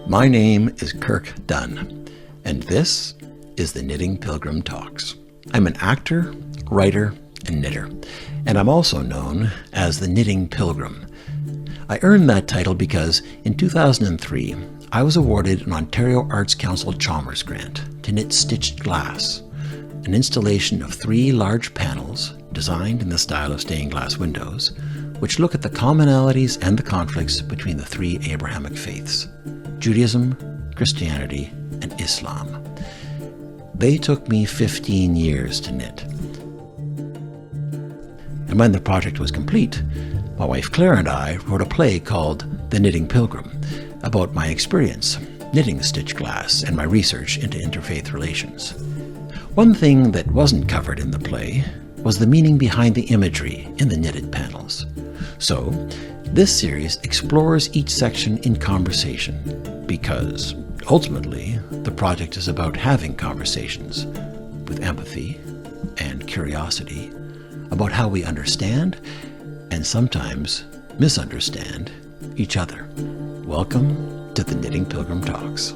My name is Kirk Dunn, and this is the Knitting Pilgrim Talks. I'm an actor, writer, and knitter, and I'm also known as the Knitting Pilgrim. I earned that title because in 2003, I was awarded an Ontario Arts Council Chalmers grant to knit stitched glass, an installation of 3 large panels designed in the style of stained glass windows, which look at the commonalities and the conflicts between the 3 Abrahamic faiths, Judaism, Christianity, and Islam. They took me 15 years to knit. And when the project was complete, my wife Claire and I wrote a play called The Knitting Pilgrim about my experience knitting stitched glass and my research into interfaith relations. One thing that wasn't covered in the play was the meaning behind the imagery in the knitted panels. So, this series explores each section in conversation because, ultimately, the project is about having conversations with empathy and curiosity about how we understand and sometimes misunderstand each other. Welcome to the Knitting Pilgrim Talks.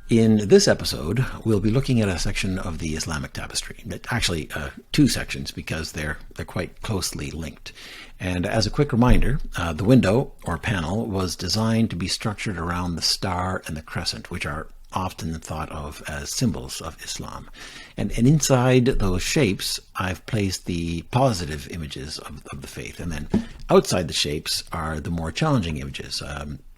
In this episode, we'll be looking at a section of the Islamic tapestry. Actually, 2 sections because they're quite closely linked. And as a quick reminder, the window or panel was designed to be structured around the star and the crescent, which are often thought of as symbols of Islam. And inside those shapes, I've placed the positive images of the faith. And then outside the shapes are the more challenging images,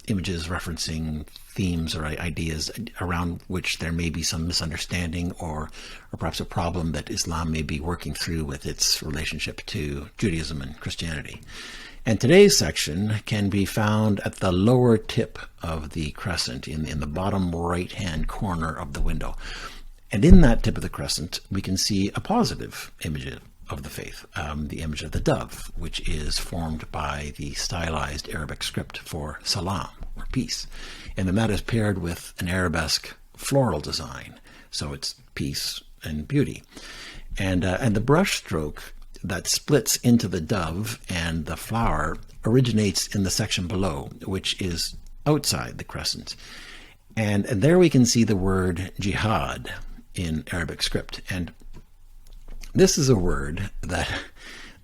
images referencing themes or ideas around which there may be some misunderstanding or perhaps a problem that Islam may be working through with its relationship to Judaism and Christianity. And today's section can be found at the lower tip of the crescent in the bottom right-hand corner of the window. And in that tip of the crescent, we can see a positive image of the faith, the image of the dove, which is formed by the stylized Arabic script for salam, or peace. And then that is paired with an arabesque floral design, so it's peace and beauty. And the brush stroke that splits into the dove and the flower originates in the section below, which is outside the crescent. And there we can see the word jihad in Arabic script. And this is a word that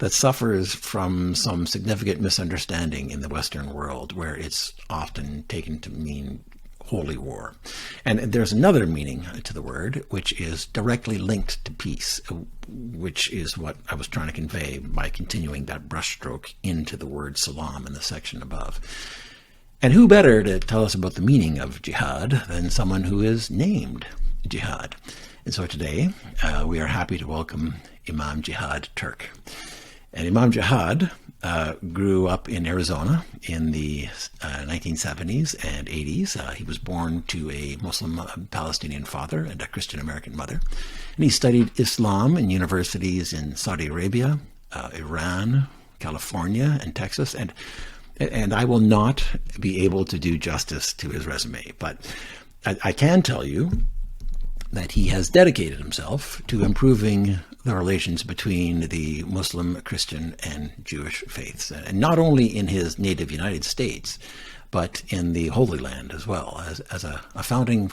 suffers from some significant misunderstanding in the Western world, where it's often taken to mean holy war. And there's another meaning to the word, which is directly linked to peace, which is what I was trying to convey by continuing that brushstroke into the word salam in the section above. And who better to tell us about the meaning of jihad than someone who is named Jihad? And so today, we are happy to welcome Imam Jihad Turk. And Imam Jihad grew up in Arizona in the 1970s and 80s. He was born to a Muslim Palestinian father and a Christian American mother. And he studied Islam in universities in Saudi Arabia, Iran, California, and Texas. And I will not be able to do justice to his resume, but I can tell you that he has dedicated himself to improving the relations between the Muslim, Christian, and Jewish faiths, and not only in his native United States, but in the Holy Land as well, as a founding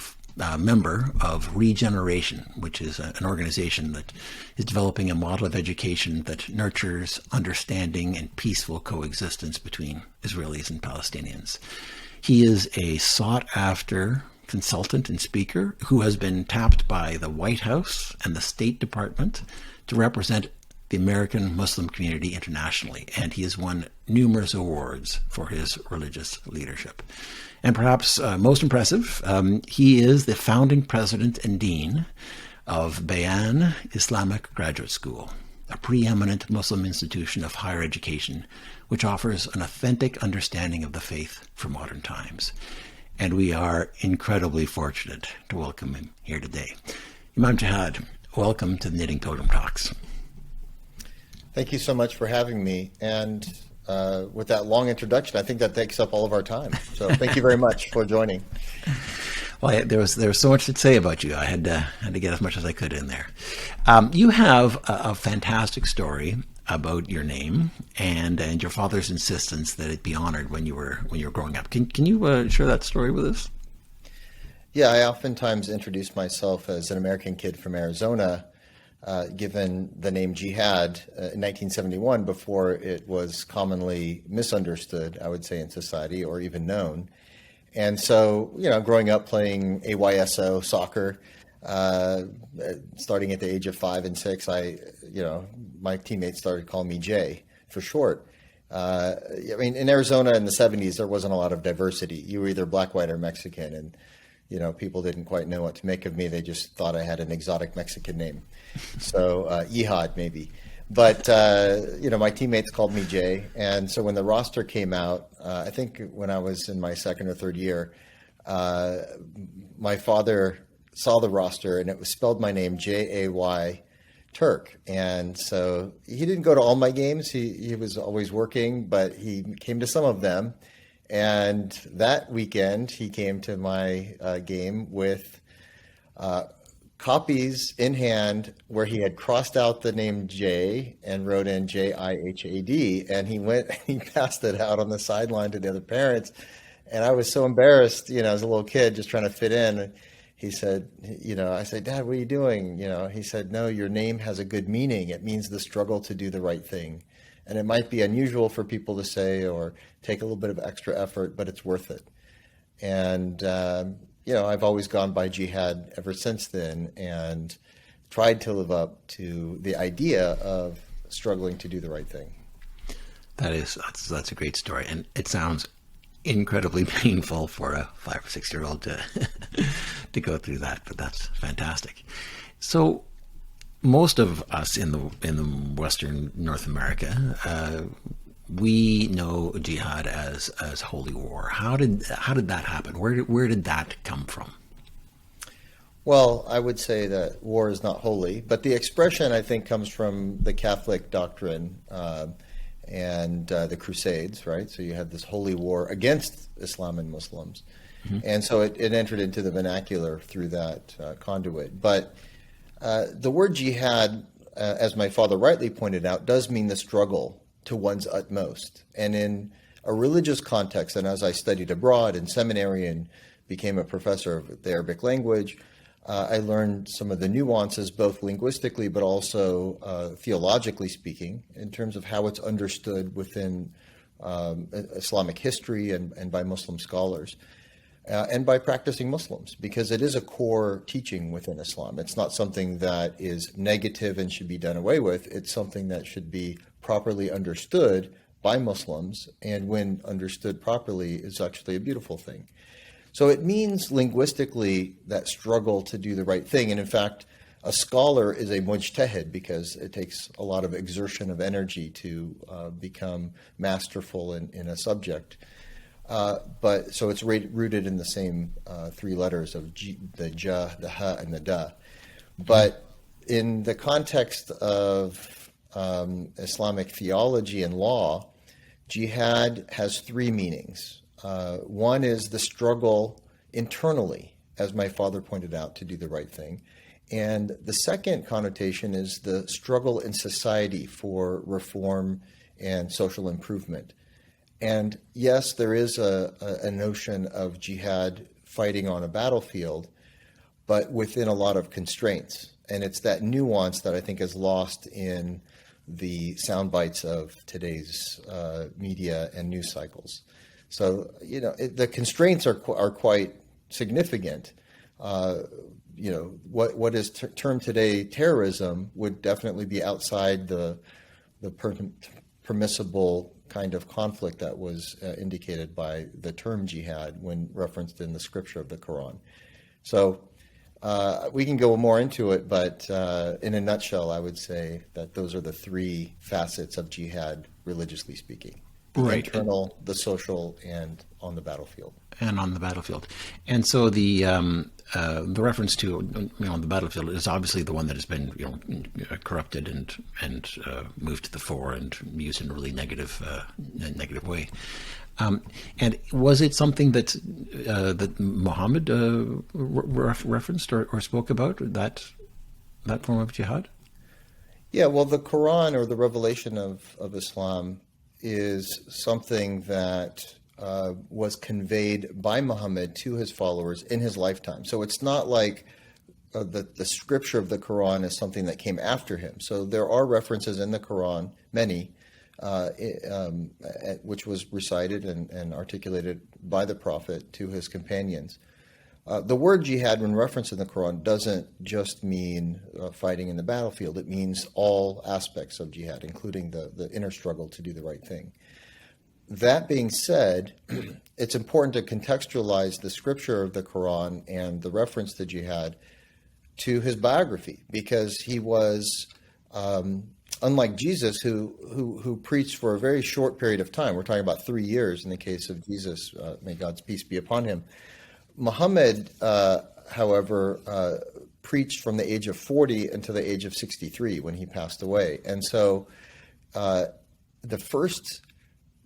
member of Regeneration, which is an organization that is developing a model of education that nurtures understanding and peaceful coexistence between Israelis and Palestinians. He is a sought-after consultant and speaker who has been tapped by the White House and the State Department to represent the American Muslim community internationally, and he has won numerous awards for his religious leadership. And perhaps most impressive, he is the founding president and dean of Bayan Islamic Graduate School, a preeminent Muslim institution of higher education which offers an authentic understanding of the faith for modern times. And we are incredibly fortunate to welcome him here today. Imam Jihad, welcome to the Knitting Pilgrim Talks. Thank you so much for having me. And with that long introduction, I think that takes up all of our time. So thank you very much for joining. Well, there was so much to say about you. I had to get as much as I could in there. You have a fantastic story about your name and your father's insistence that it be honored when you were growing up. Can you share that story with us? Yeah, I oftentimes introduce myself as an American kid from Arizona, given the name Jihad in 1971 before it was commonly misunderstood, I would say, in society or even known. And so, growing up playing AYSO soccer, starting at the age of 5 and 6, my teammates started calling me Jay for short. In Arizona in the 70s, there wasn't a lot of diversity. You were either black, white, or Mexican, and people didn't quite know what to make of me. They just thought I had an exotic Mexican name. So Jihad, maybe. But, my teammates called me Jay. And so when the roster came out, I think when I was in my second or third year, my father saw the roster and it was spelled my name Jay Turk. And so he didn't go to all my games. He was always working, but he came to some of them. And that weekend, he came to my game with copies in hand where he had crossed out the name Jay and wrote in Jihad. And he went and he passed it out on the sideline to the other parents. And I was so embarrassed, as a little kid, just trying to fit in. He said, I said, Dad, what are you doing? He said, no, your name has a good meaning. It means the struggle to do the right thing. And it might be unusual for people to say or take a little bit of extra effort, but it's worth it. And, I've always gone by Jihad ever since then and tried to live up to the idea of struggling to do the right thing. That's a great story. And it sounds incredibly painful for a 5 or 6 year old to go through that, but that's fantastic. So most of us in the Western North America, we know jihad as holy war. How did that happen? Where did that come from? Well, I would say that war is not holy, but the expression, I think, comes from the Catholic doctrine and the Crusades, right? So you had this holy war against Islam and Muslims. Mm-hmm. And so it entered into the vernacular through that conduit. But the word jihad, as my father rightly pointed out, does mean the struggle to one's utmost. And in a religious context, and as I studied abroad in seminary and became a professor of the Arabic language, I learned some of the nuances, both linguistically but also theologically speaking, in terms of how it's understood within Islamic history and by Muslim scholars. And by practicing Muslims, because it is a core teaching within Islam. It's not something that is negative and should be done away with. It's something that should be properly understood by Muslims, and when understood properly, is actually a beautiful thing. So it means linguistically that struggle to do the right thing. And in fact, a scholar is a mujtahid because it takes a lot of exertion of energy to become masterful in a subject. But so it's rooted in the same three letters of the ja, the ha, and the da. But in the context of Islamic theology and law, jihad has three meanings. One is the struggle internally, as my father pointed out, to do the right thing. And the second connotation is the struggle in society for reform and social improvement. And yes, there is a notion of jihad fighting on a battlefield, but within a lot of constraints. And it's that nuance that I think is lost in the sound bites of today's media and news cycles. So, the constraints are quite significant. What is termed today terrorism would definitely be outside the permissible kind of conflict that was indicated by the term jihad when referenced in the scripture of the Quran. So we can go more into it, but in a nutshell, I would say that those are the three facets of jihad, religiously speaking. The right. Internal, the social, and on the battlefield. And on the battlefield. And so the reference to on the battlefield is obviously the one that has been corrupted and moved to the fore and used in a really negative way. And was it something that Muhammad referenced or spoke about, that form of jihad? Yeah, well, the Quran or the revelation of Islam is something that was conveyed by Muhammad to his followers in his lifetime. So it's not like the scripture of the Quran is something that came after him. So there are references in the Quran, many, which was recited and articulated by the Prophet to his companions. The word jihad, when referenced in the Quran, doesn't just mean fighting in the battlefield. It means all aspects of jihad, including the inner struggle to do the right thing. That being said, it's important to contextualize the scripture of the Quran and the reference to jihad to his biography, because he was, unlike Jesus, who preached for a very short period of time. We're talking about 3 years in the case of Jesus, may God's peace be upon him. Muhammad, however, preached from the age of 40 until the age of 63 when he passed away. And so the first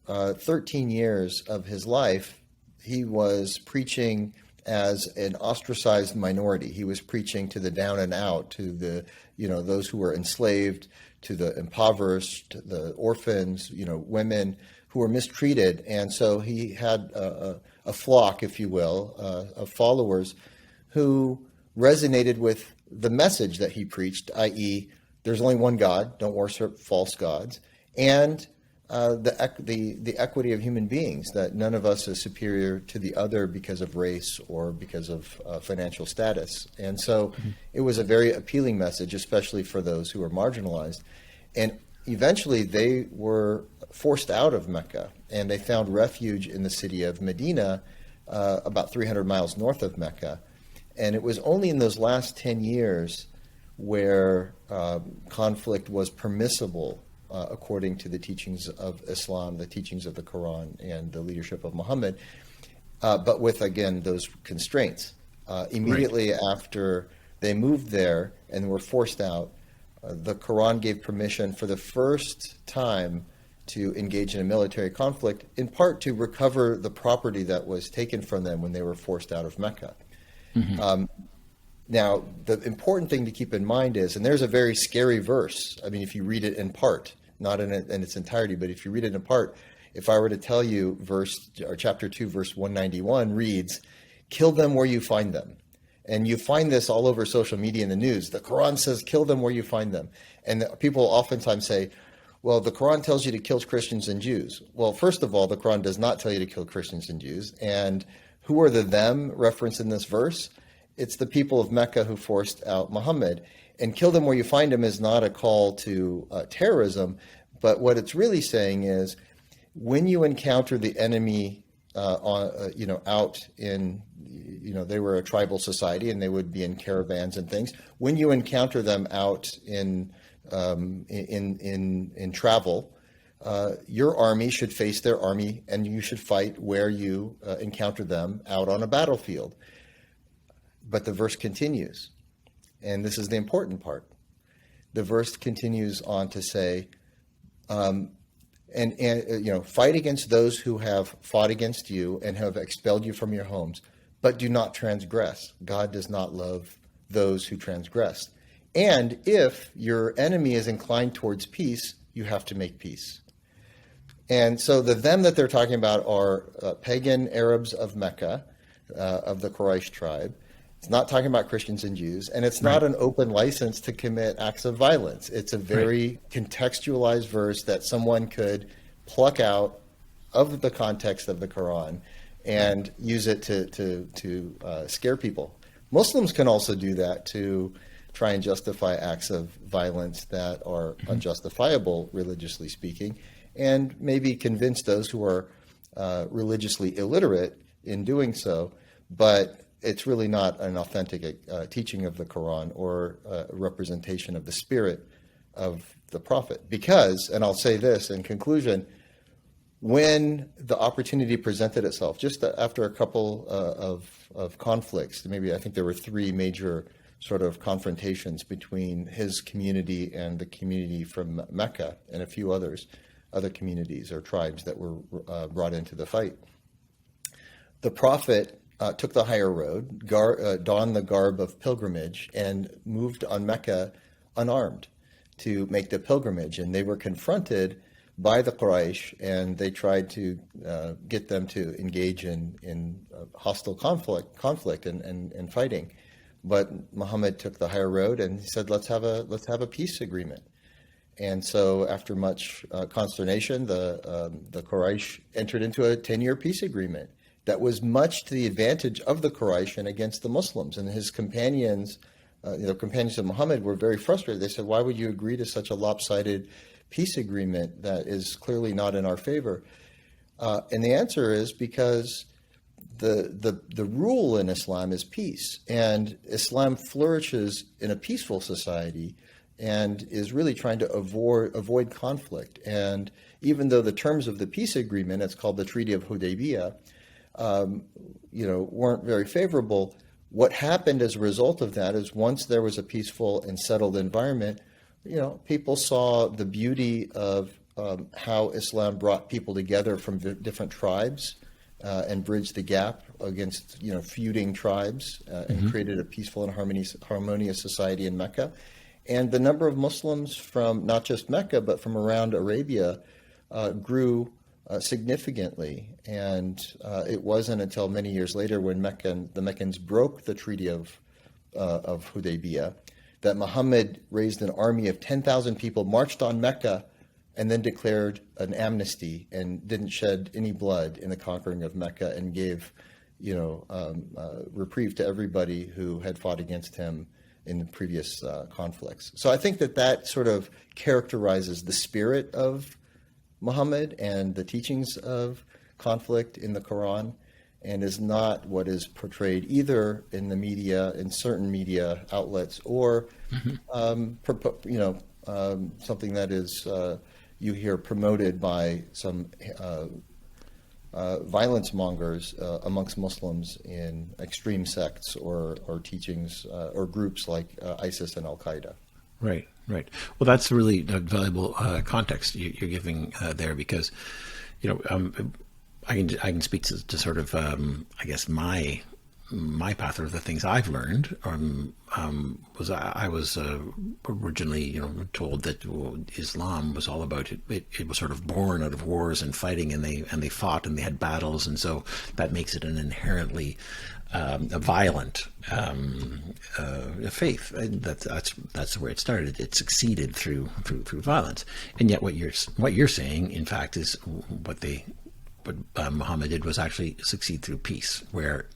13 years of his life, he was preaching as an ostracized minority. He was preaching to the down and out, to the, those who were enslaved, to the impoverished, the orphans, women who were mistreated. And so he had a flock, if you will, of followers who resonated with the message that he preached, i.e., there's only one God, don't worship false gods, and the equity of human beings, that none of us is superior to the other because of race or because of financial status. And so it was a very appealing message, especially for those who were marginalized. And eventually they were forced out of Mecca, and they found refuge in the city of Medina, about 300 miles north of Mecca. And it was only in those last 10 years where conflict was permissible, according to the teachings of Islam, the teachings of the Quran, and the leadership of Muhammad, but with, again, those constraints. Immediately after they moved there and were forced out, the Quran gave permission for the first time to engage in a military conflict, in part to recover the property that was taken from them when they were forced out of Mecca. Now, the important thing to keep in mind is, and there's a very scary verse. I mean, if you read it in part, not in its entirety, but if you read it in part, if I were to tell you chapter 2, verse 191 reads, "Kill them where you find them." And you find this all over social media and the news. The Quran says, kill them where you find them. And people oftentimes say, well, the Quran tells you to kill Christians and Jews. Well, first of all, the Quran does not tell you to kill Christians and Jews. And who are the them referenced in this verse? It's the people of Mecca who forced out Muhammad. And kill them where you find them is not a call to terrorism, but what it's really saying is, when you encounter the enemy out in, they were a tribal society and they would be in caravans and things. When you encounter them out in travel, your army should face their army, and you should fight where you encounter them out on a battlefield. But the verse continues, and this is the important part. The verse continues on to say, fight against those who have fought against you and have expelled you from your homes, but do not transgress. God does not love those who transgress. And if your enemy is inclined towards peace, you have to make peace. And so the them that they're talking about are pagan Arabs of Mecca, of the Quraysh tribe. It's not talking about Christians and Jews, and it's not an open license to commit acts of violence. It's a very contextualized verse that someone could pluck out of the context of the Quran and use it to scare people. Muslims can also do that to try and justify acts of violence that are unjustifiable, religiously speaking, and maybe convince those who are religiously illiterate in doing so, but it's really not an authentic teaching of the Quran or a representation of the spirit of the Prophet. Because, and I'll say this in conclusion, when the opportunity presented itself, just after a couple of conflicts, maybe I think there were 3 major sort of confrontations between his community and the community from Mecca and a few other communities or tribes that were brought into the fight. The Prophet took the higher road, donned the garb of pilgrimage, and moved on Mecca unarmed. to make the pilgrimage, and they were confronted by the Quraysh, and they tried to get them to engage in hostile conflict and fighting. But Muhammad took the higher road, and he said, let's have a peace agreement. And so, after much consternation, the Quraysh entered into a 10-year peace agreement that was much to the advantage of the Quraysh and against the Muslims. And his companions, companions of Muhammad, were very frustrated. They said, "Why would you agree to such a lopsided peace agreement that is clearly not in our favor?" And the answer is because the rule in Islam is peace, and Islam flourishes in a peaceful society and is really trying to avoid conflict. And even though the terms of the peace agreement, it's called the Treaty of Hudaybiyah, weren't very favorable, what happened as a result of that is once there was a peaceful and settled environment, people saw the beauty of how Islam brought people together from different tribes and bridged the gap against feuding tribes and created a peaceful and harmonious society in Mecca. And the number of Muslims from not just Mecca, but from around Arabia grew significantly. And it wasn't until many years later when the Meccans broke the Treaty of Hudaybiyah that Muhammad raised an army of 10,000 people, marched on Mecca, and then declared an amnesty and didn't shed any blood in the conquering of Mecca, and gave reprieve to everybody who had fought against him in the previous conflicts. So I think that sort of characterizes the spirit of Muhammad and the teachings of conflict in the Quran, and is not what is portrayed either in the media, in certain media outlets, or something that is you hear promoted by some violence mongers amongst Muslims in extreme sects or teachings or groups like ISIS and Al Qaeda. Right. Well, that's really valuable context you're giving there, because I can speak to sort of I guess my path, or the things I've learned was I was originally told that Islam was all about it was sort of born out of wars and fighting, and they fought and they had battles, and so that makes it an inherently a violent faith. That's where it started. It succeeded through violence, and yet what you're saying, in fact, is what Muhammad did was actually succeed through peace, where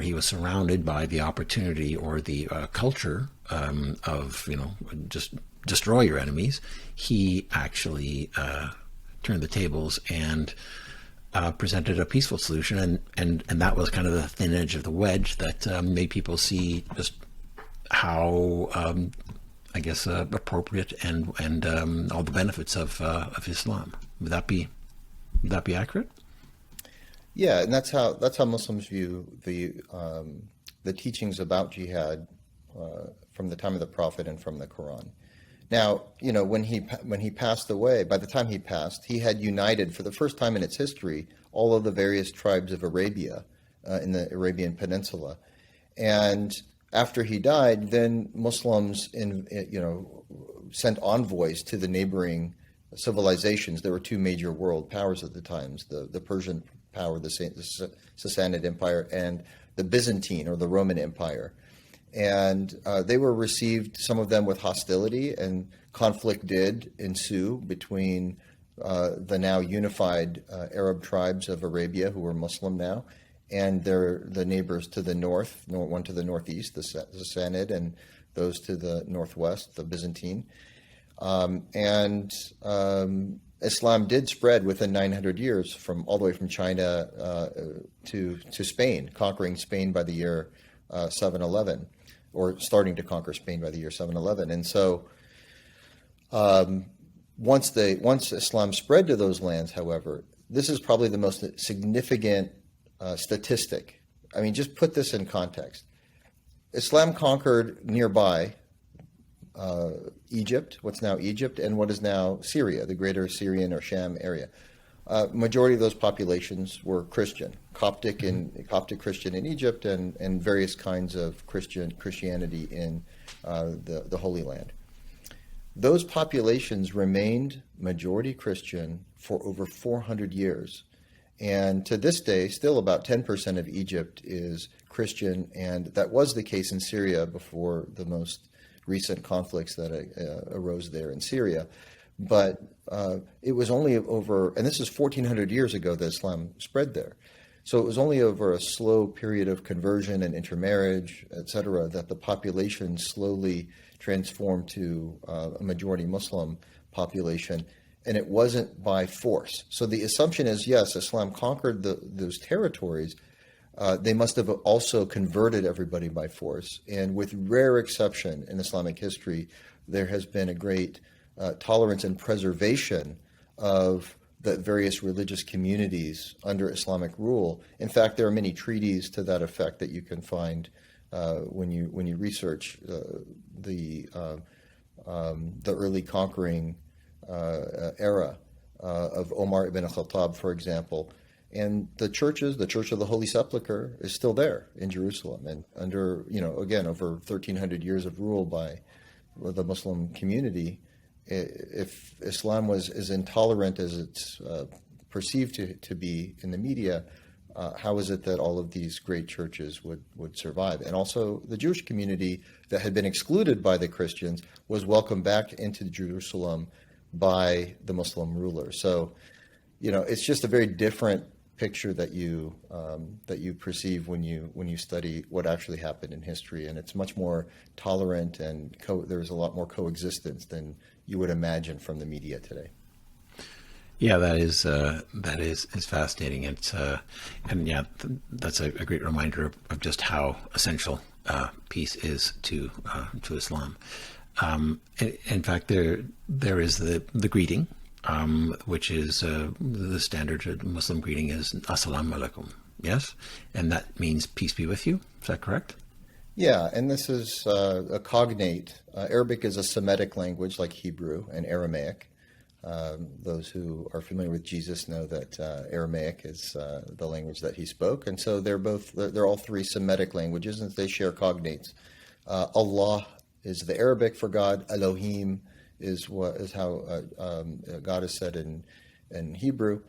he was surrounded by the opportunity or the culture of just destroy your enemies. He actually turned the tables and presented a peaceful solution, and that was kind of the thin edge of the wedge that made people see just how appropriate and all the benefits of Islam. Would that be accurate? Yeah, and that's how Muslims view the teachings about jihad from the time of the Prophet and from the Quran. Now, when he passed away, by the time he passed, he had united for the first time in its history all of the various tribes of Arabia in the Arabian Peninsula. And after he died, then Muslims sent envoys to the neighboring civilizations. There were two major world powers at the times: the Persian power, the Sassanid Empire, and the Byzantine or the Roman Empire. And they were received, some of them with hostility, and conflict did ensue between the now unified Arab tribes of Arabia, who were Muslim now, and the neighbors to the north, one to the northeast, the Sassanid, and those to the northwest, the Byzantine. Islam did spread within 900 years, all the way from China to Spain, conquering Spain by the year 711, or starting to conquer Spain by the year 711. And so once Islam spread to those lands, however, this is probably the most significant statistic. I mean, just put this in context. Islam conquered nearby Egypt, what's now Egypt, and what is now Syria, the greater Syrian or Sham area. Majority of those populations were Christian, Coptic Christian in Egypt, and various kinds of Christianity in the Holy Land. those populations remained majority Christian for over 400 years. And to this day, still about 10% of Egypt is Christian, and that was the case in Syria before the most recent conflicts that arose there in Syria. But it was only over, and this is 1,400 years ago that Islam spread there. So it was only over a slow period of conversion and intermarriage, etc., that the population slowly transformed to a majority Muslim population, and it wasn't by force. So the assumption is, yes, Islam conquered those territories. They must have also converted everybody by force. And with rare exception in Islamic history, there has been a great tolerance and preservation of the various religious communities under Islamic rule. In fact, there are many treaties to that effect that you can find when you research the early conquering era of Omar ibn al-Khattab, for example. And the Church of the Holy Sepulchre is still there in Jerusalem, and under, again, over 1,300 years of rule by the Muslim community. If Islam was as intolerant as it's perceived to be in the media, how is it that all of these great churches would survive? And also the Jewish community that had been excluded by the Christians was welcomed back into Jerusalem by the Muslim rulers. So, it's just a very different picture that you perceive when you study what actually happened in history, and it's much more tolerant, and there's a lot more coexistence than you would imagine from the media today. Yeah, that is fascinating. It's and yeah, that's a great reminder of just how essential peace is to Islam. In fact, there is the greeting, which is the standard Muslim greeting is Assalamu alaikum. Yes, and that means peace be with you. Is that correct? Yeah, and this is a cognate. Arabic is a Semitic language like Hebrew and Aramaic. Those who are familiar with Jesus know that Aramaic is the language that he spoke, and so they're all three Semitic languages, and they share cognates. Allah is the Arabic for God. Elohim is how God is said in Hebrew,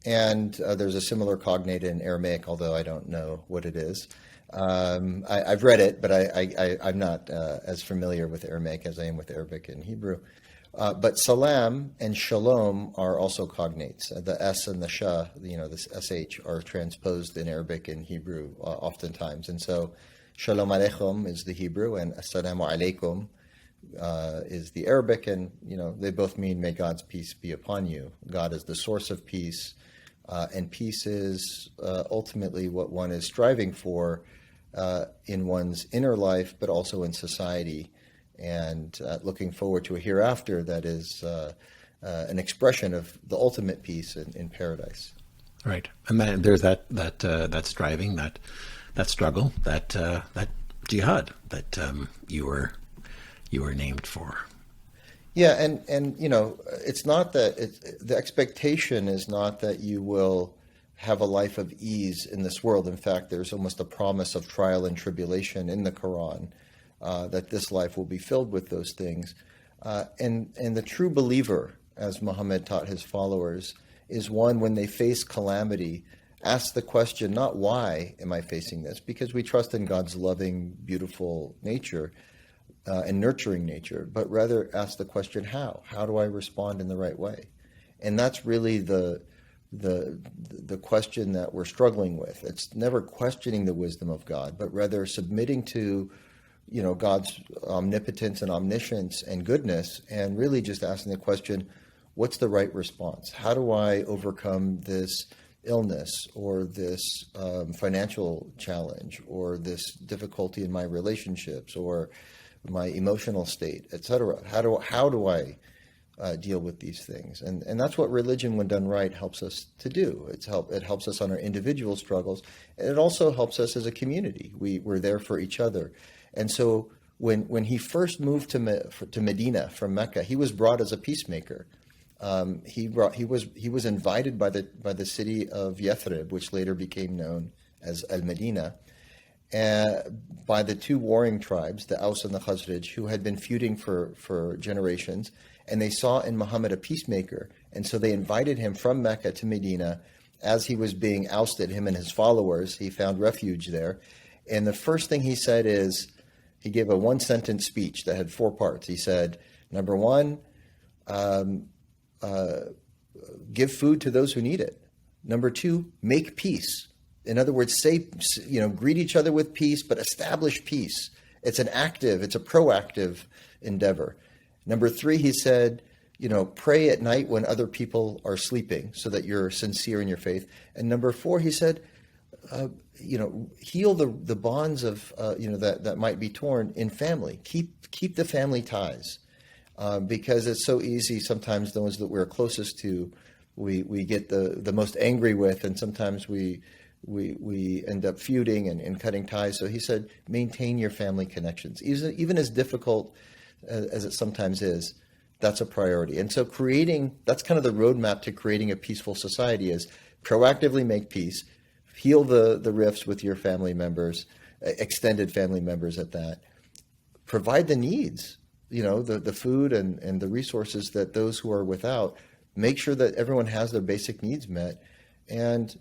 and there's a similar cognate in Aramaic, although I don't know what it is. I've read it, but I'm not as familiar with Aramaic as I am with Arabic and Hebrew. But salam and shalom are also cognates. The S and the sha, this sh, are transposed in Arabic and Hebrew oftentimes. And so shalom aleichem is the Hebrew, and assalamu alaikum is the Arabic. And, they both mean may God's peace be upon you. God is the source of peace, and peace is ultimately what one is striving for in one's inner life, but also in society, and looking forward to a hereafter that is an expression of the ultimate peace in paradise. Right, and then there's that striving, that struggle, that jihad that you were named for. Yeah, and it's not that the expectation is not that you will have a life of ease in this world. In fact, there's almost a promise of trial and tribulation in the Quran, that this life will be filled with those things. And the true believer, as Muhammad taught his followers, is one when they face calamity, asks the question, not why am I facing this? Because we trust in God's loving, beautiful nature and nurturing nature, but rather ask the question, how? How do I respond in the right way? And that's really the question that we're struggling with. It's never questioning the wisdom of God, but rather submitting to, God's omnipotence and omniscience and goodness, and really just asking the question, what's the right response? How do I overcome this illness or this financial challenge or this difficulty in my relationships or my emotional state, etc.? How do I deal with these things? And that's what religion, when done right, helps us to do. It helps us on our individual struggles, and it also helps us as a community. We're there for each other. And so when he first moved to Medina from Mecca, he was brought as a peacemaker. He was invited by the city of Yathrib, which later became known as Al-Medina. by the two warring tribes, the Aus and the Khazraj, who had been feuding for generations, and they saw in Muhammad a peacemaker, and so they invited him from Mecca to Medina. As he was being ousted, him and his followers, he found refuge there. And the first thing he said is, he gave a one-sentence speech that had 4 parts. He said, number one, give food to those who need it. Number 2, make peace. In other words, greet each other with peace, but establish peace. It's a proactive endeavor. Number 3, he said, pray at night when other people are sleeping so that you're sincere in your faith. And number 4, he said, heal the bonds of, that might be torn in family. Keep the family ties. Because it's so easy sometimes those that we're closest to, we get the most angry with, and sometimes we end up feuding and cutting ties. So he said, maintain your family connections. Even as difficult as it sometimes is, that's a priority. And so that's kind of the roadmap to creating a peaceful society is proactively make peace, heal the rifts with your family members, extended family members at that, provide the needs, the food and the resources that those who are without, make sure that everyone has their basic needs met, and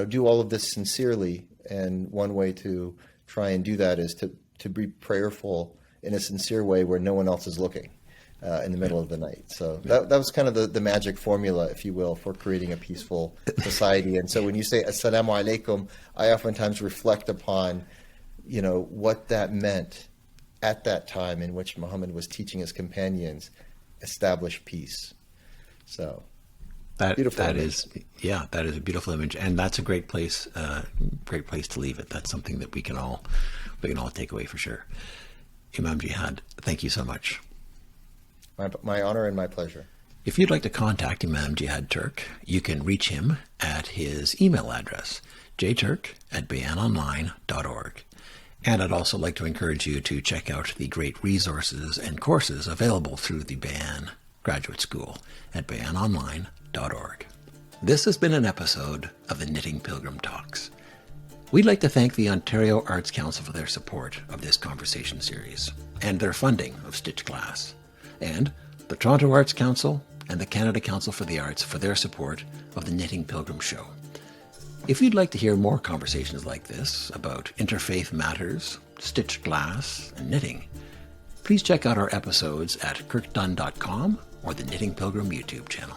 do all of this sincerely. And one way to try and do that is to be prayerful in a sincere way where no one else is looking in the middle of the night. So that was kind of the magic formula, if you will, for creating a peaceful society. And so when you say Assalamu alaikum, I oftentimes reflect upon, what that meant at that time in which Muhammad was teaching his companions, establish peace. So that is a beautiful image, and that's a great place to leave it. That's something that we can all take away for sure. Imam Jihad, thank you so much. My honor and my pleasure. If you'd like to contact Imam Jihad Turk, you can reach him at his email address, jturk@bayanonline.org. And I'd also like to encourage you to check out the great resources and courses available through the Bayan Graduate School at bayanonline.org. This has been an episode of the Knitting Pilgrim Talks. We'd like to thank the Ontario Arts Council for their support of this conversation series and their funding of Stitch Glass, and the Toronto Arts Council and the Canada Council for the Arts for their support of the Knitting Pilgrim Show. If you'd like to hear more conversations like this about interfaith matters, stitched glass, and knitting, please check out our episodes at kirkdunn.com or the Knitting Pilgrim YouTube channel.